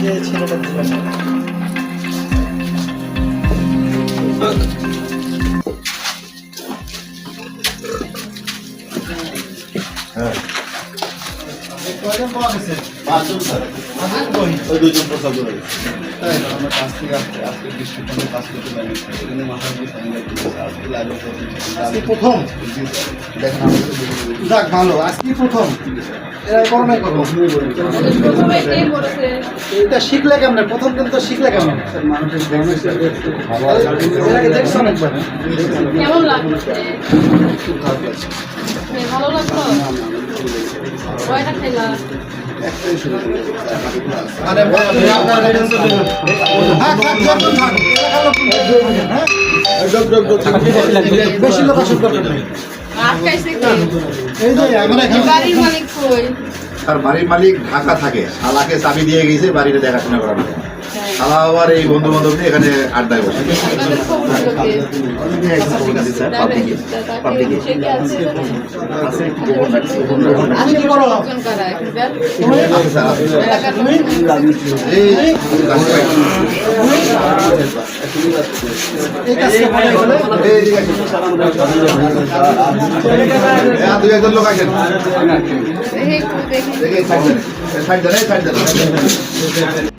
যে ছেলেটা দিলেন হ্যাঁ কয়জন পাওয়া গেছে? 5 জন স্যার। ওই 2 জন প্রস্তাব করে গেছে। আমরা কাজ থেকে আজকে দৃষ্টিকোণে কাজ করতে পারি এখানে মাথার উপর সামনে আজকে লাইভে আজকে প্রথম দেখেন আমাদের যাক ভালো আজকে প্রথম এরা করোনায় করবো এটা শিখলে কেমন প্রথম দিন তো শিখলে কেমন মানুষের ভালো এর আগে দেখছো অনেকবার কেমন লাগছে? খুব খারাপ লাগছে ভালো লাগলো? কয়টা খেলা? একটাই শুরু মানে আপনার বেশি লোক আসুক দরকার নেই আটকাইছে কে? এই যে আমরা এখানে বাড়ির মালিক কই? আর বাড়ির মালিক ঢাকা থাকে, শালাকে চাবি দিয়ে গেছে বাড়িতে দেখাশোনা করার জন্য। শালা আবার এই বন্ধু বান্ধব নিয়ে এখানে আড্ডায় বসে। আপনাদের খবর হলো কে? তাকে সে কি আছে এখানে? আমি কি করো লোকজন কারা এখানকার? আছে স্যার, আছে। এলাকার লোকজন? এই গাছ ভাই। এই কাজটা করে গেলে এই দিকে আসুন। হ্যাঁ, 2-1 লোক আসেন। দেখি একটু দেখি। দেখি সাইড দেন, সাইড দেন।